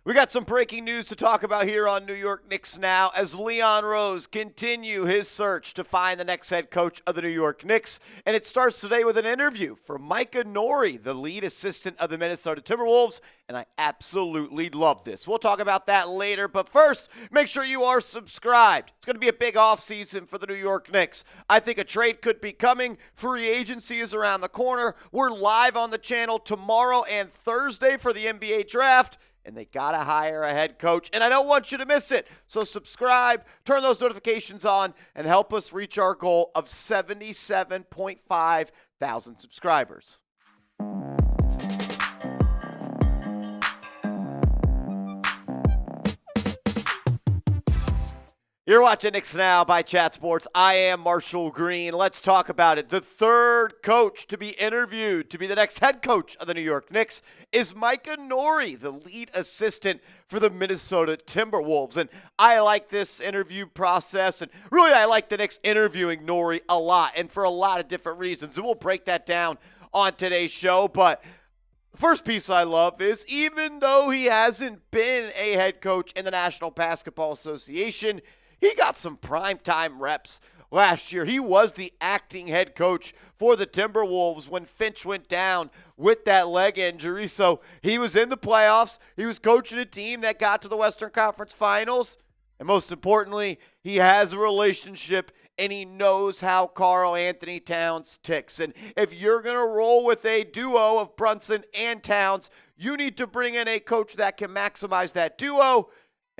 We got some breaking news to talk about here on New York Knicks Now as Leon Rose continue his search to find the next head coach of the New York Knicks. And it starts today with an interview for Micah Nori, the lead assistant of the Minnesota Timberwolves. And I absolutely love this. We'll talk about that later. But first, make sure you are subscribed. It's going to be a big offseason for the New York Knicks. I think a trade could be coming. Free agency is around the corner. We're live on the channel tomorrow and Thursday for the NBA draft. And they got to hire a head coach, and I don't want you to miss it. So subscribe, turn those notifications on, and help us reach our goal of 77.5 thousand subscribers. You're watching Knicks Now by Chat Sports. I am Marshall Green. Let's talk about it. The third coach to be interviewed to be the next head coach of the New York Knicks is Micah Nori, the lead assistant for the Minnesota Timberwolves. And I like this interview process, and really I like the Knicks interviewing Nori a lot, and for a lot of different reasons. And we'll break that down on today's show. But the first piece I love is even though he hasn't been a head coach in the National Basketball Association, he got some primetime reps last year. He was the acting head coach for the Timberwolves when Finch went down with that leg injury. So he was in the playoffs. He was coaching a team that got to the Western Conference Finals. And most importantly, he has a relationship and he knows how Karl Anthony Towns ticks. And if you're going to roll with a duo of Brunson and Towns, you need to bring in a coach that can maximize that duo.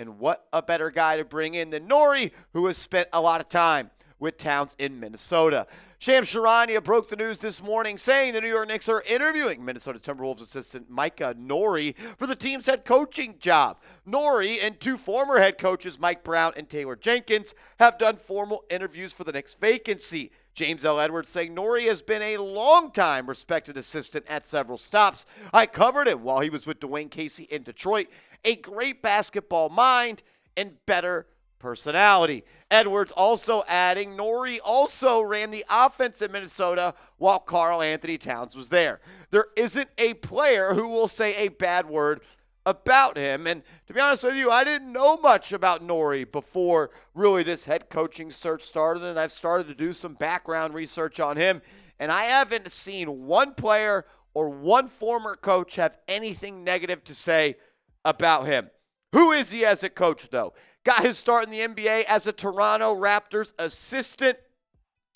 And what a better guy to bring in than Nori, who has spent a lot of time with Towns in Minnesota. Shams Charania broke the news this morning saying the New York Knicks are interviewing Minnesota Timberwolves assistant Micah Nori for the team's head coaching job. Nori and two former head coaches, Mike Brown and Taylor Jenkins, have done formal interviews for the Knicks vacancy. James L. Edwards saying Nori has been a long-time respected assistant at several stops. I covered him while he was with Dwayne Casey in Detroit. A great basketball mind and better personality. Edwards also adding Nori also ran the offense in Minnesota while Karl Anthony Towns was there. There isn't a player who will say a bad word about him. And to be honest with you, I didn't know much about Nori before really this head coaching search started, and I've started to do some background research on him. And I haven't seen one player or one former coach have anything negative to say about him. Who is he as a coach, though? Got his start in the NBA as a Toronto Raptors assistant,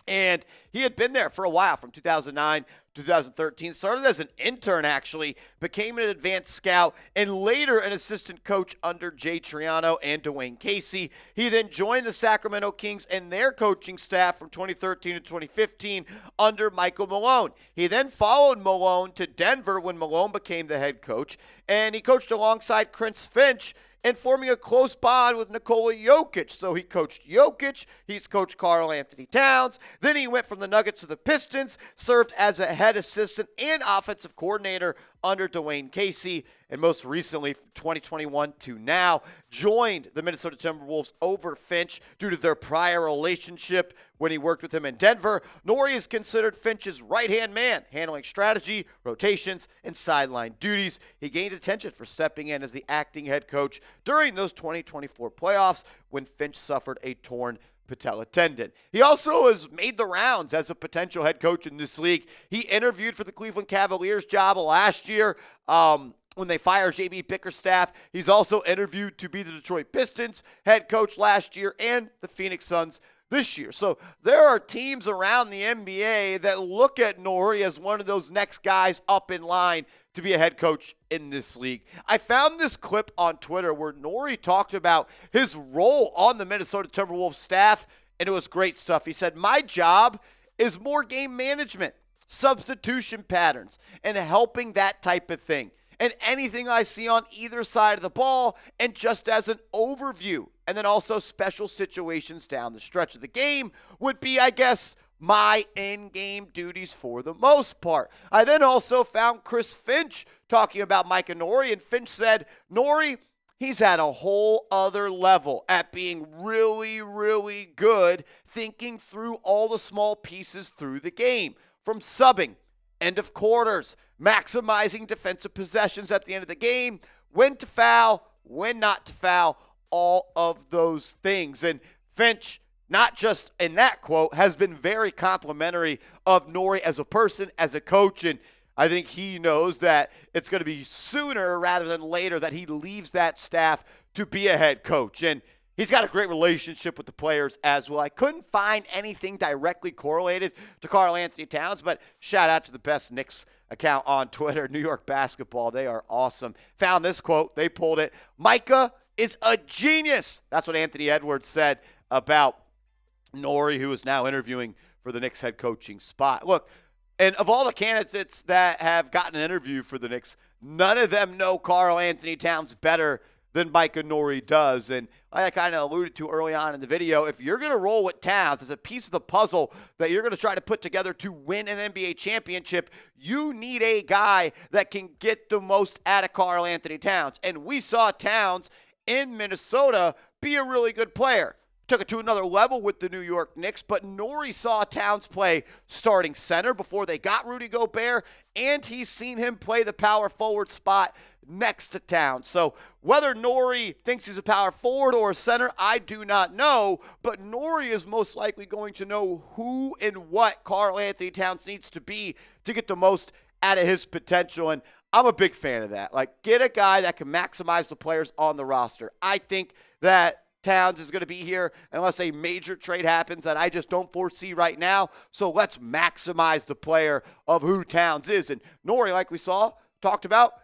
and he had been there for a while from 2009 to 2013. Started as an intern, actually, became an advanced scout, and later an assistant coach under Jay Triano and Dwayne Casey. He then joined the Sacramento Kings and their coaching staff from 2013 to 2015 under Michael Malone. He then followed Malone to Denver when Malone became the head coach, and he coached alongside Chris Finch and forming a close bond with Nikola Jokic. So he coached Jokic, he's coached Karl Anthony Towns, then he went from the Nuggets to the Pistons, served as a head assistant and offensive coordinator under Dwayne Casey, and most recently, from 2021 to now, joined the Minnesota Timberwolves over Finch due to their prior relationship when he worked with him in Denver. Nori is considered Finch's right-hand man, handling strategy, rotations, and sideline duties. He gained attention for stepping in as the acting head coach during those 2024 playoffs when Finch suffered a torn patella tendon. He also has made the rounds as a potential head coach in this league. He interviewed for the Cleveland Cavaliers job last year when they fired J.B. Bickerstaff. He's also interviewed to be the Detroit Pistons head coach last year and the Phoenix Suns this year. So there are teams around the NBA that look at Nori as one of those next guys up in line to be a head coach in this league. I found this clip on Twitter where Nori talked about his role on the Minnesota Timberwolves staff, and it was great stuff. He said, "My job is more game management, substitution patterns, and helping that type of thing. And anything I see on either side of the ball, and just as an overview, and then also special situations down the stretch of the game would be, I guess, my in-game duties for the most part." I then also found Chris Finch talking about Micah Nori, and Finch said, Nori, he's at a whole other level at being really, really good, thinking through all the small pieces through the game, from subbing, end of quarters, maximizing defensive possessions at the end of the game, when to foul, when not to foul, all of those things. And Finch, not just in that quote, has been very complimentary of Nori as a person, as a coach, and I think he knows that it's going to be sooner rather than later that he leaves that staff to be a head coach. And he's got a great relationship with the players as well. I couldn't find anything directly correlated to Karl-Anthony Towns, but shout out to the best Knicks account on Twitter, New York Basketball. They are awesome. Found this quote. They pulled it. Micah is a genius. That's what Anthony Edwards said about Nori, who is now interviewing for the Knicks head coaching spot. Look, and of all the candidates that have gotten an interview for the Knicks, none of them know Karl-Anthony Towns better than Mica Nori does. And like I kind of alluded to early on in the video, if you're going to roll with Towns as a piece of the puzzle that you're going to try to put together to win an NBA championship, you need a guy that can get the most out of Karl-Anthony Towns. And we saw Towns in Minnesota be a really good player. Took it to another level with the New York Knicks, but Nori saw Towns play starting center before they got Rudy Gobert, and he's seen him play the power forward spot next to Towns. So whether Nori thinks he's a power forward or a center, I do not know, but Nori is most likely going to know who and what Karl-Anthony Towns needs to be to get the most out of his potential, and I'm a big fan of that. Like, get a guy that can maximize the players on the roster. I think that Towns is going to be here unless a major trade happens that I just don't foresee right now. So let's maximize the player of who Towns is. And Nori, like we talked about,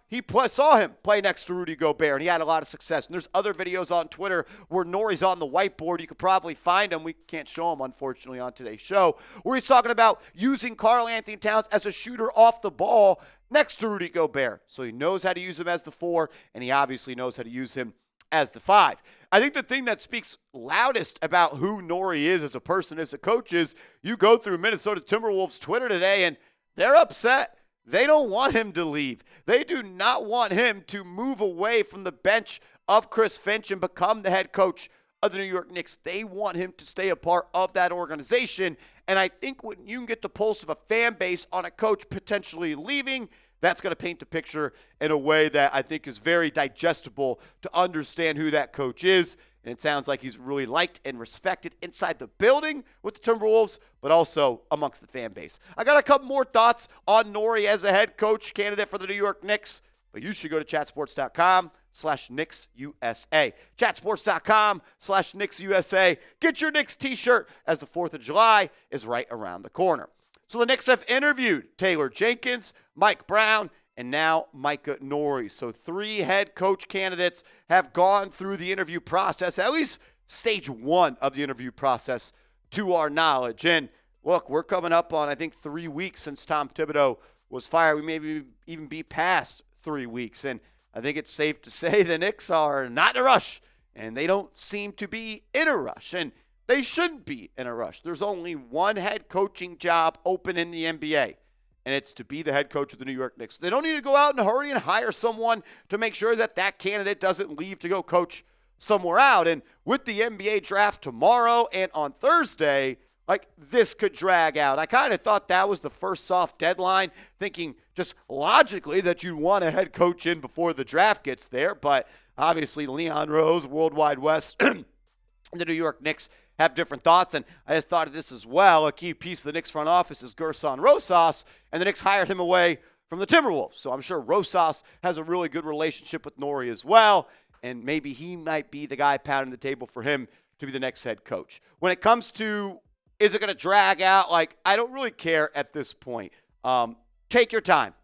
saw him play next to Rudy Gobert, and he had a lot of success. And there's other videos on Twitter where Nori's on the whiteboard. You could probably find him. We can't show him, unfortunately, on today's show, where he's talking about using Karl-Anthony Towns as a shooter off the ball next to Rudy Gobert. So he knows how to use him as the 4, and he obviously knows how to use him as the 5. I think the thing that speaks loudest about who Nori is as a person, as a coach, is you go through Minnesota Timberwolves Twitter today, and they're upset. They don't want him to leave. They do not want him to move away from the bench of Chris Finch and become the head coach of the New York Knicks. They want him to stay a part of that organization. And I think when you can get the pulse of a fan base on a coach potentially leaving, that's going to paint the picture in a way that I think is very digestible to understand who that coach is. And it sounds like he's really liked and respected inside the building with the Timberwolves, but also amongst the fan base. I got a couple more thoughts on Nori as a head coach candidate for the New York Knicks, but you should go to chatsports.com/KnicksUSA. Chatsports.com/KnicksUSA. Get your Knicks t-shirt as the 4th of July is right around the corner. So the Knicks have interviewed Taylor Jenkins, Mike Brown, and now Mica Nori. So 3 head coach candidates have gone through the interview process, at least stage 1 of the interview process, to our knowledge. And look, we're coming up on, I think, 3 weeks since Tom Thibodeau was fired. We may even be past 3 weeks. And I think it's safe to say the Knicks are not in a rush, and they don't seem to be in a rush. And they shouldn't be in a rush. There's only one head coaching job open in the NBA, and it's to be the head coach of the New York Knicks. They don't need to go out in a hurry and hire someone to make sure that that candidate doesn't leave to go coach somewhere out. And with the NBA draft tomorrow and on Thursday, like, this could drag out. I kind of thought that was the first soft deadline, thinking just logically that you'd want a head coach in before the draft gets there. But obviously Leon Rose, Worldwide West, and the New York Knicks have different thoughts, and I just thought of this as well. A key piece of the Knicks front office is Gerson Rosas, and the Knicks hired him away from the Timberwolves. So I'm sure Rosas has a really good relationship with Nori as well, and maybe he might be the guy pounding the table for him to be the next head coach. When it comes to, is it going to drag out? Like, I don't really care at this point. Take your time.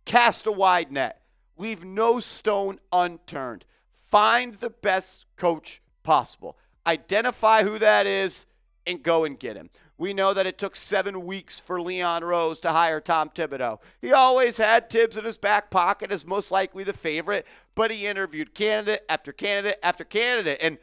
Cast a wide net. Leave no stone unturned. Find the best coach possible. Identify who that is and go and get him. We know that it took 7 weeks for Leon Rose to hire Tom Thibodeau. He always had Tibbs in his back pocket as most likely the favorite, but he interviewed candidate after candidate after candidate. And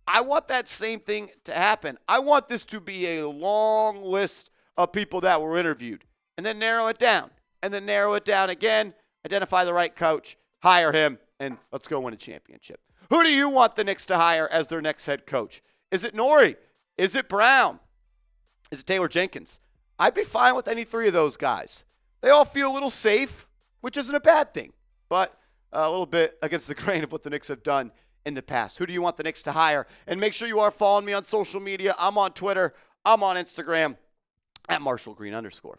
I want that same thing to happen. I want this to be a long list of people that were interviewed, and then narrow it down, and then narrow it down again, identify the right coach, hire him, and let's go win a championship. Who do you want the Knicks to hire as their next head coach? Is it Nori? Is it Brown? Is it Taylor Jenkins? I'd be fine with any 3 of those guys. They all feel a little safe, which isn't a bad thing. But a little bit against the grain of what the Knicks have done in the past. Who do you want the Knicks to hire? And make sure you are following me on social media. I'm on Twitter. I'm on Instagram @MarshallGreen_.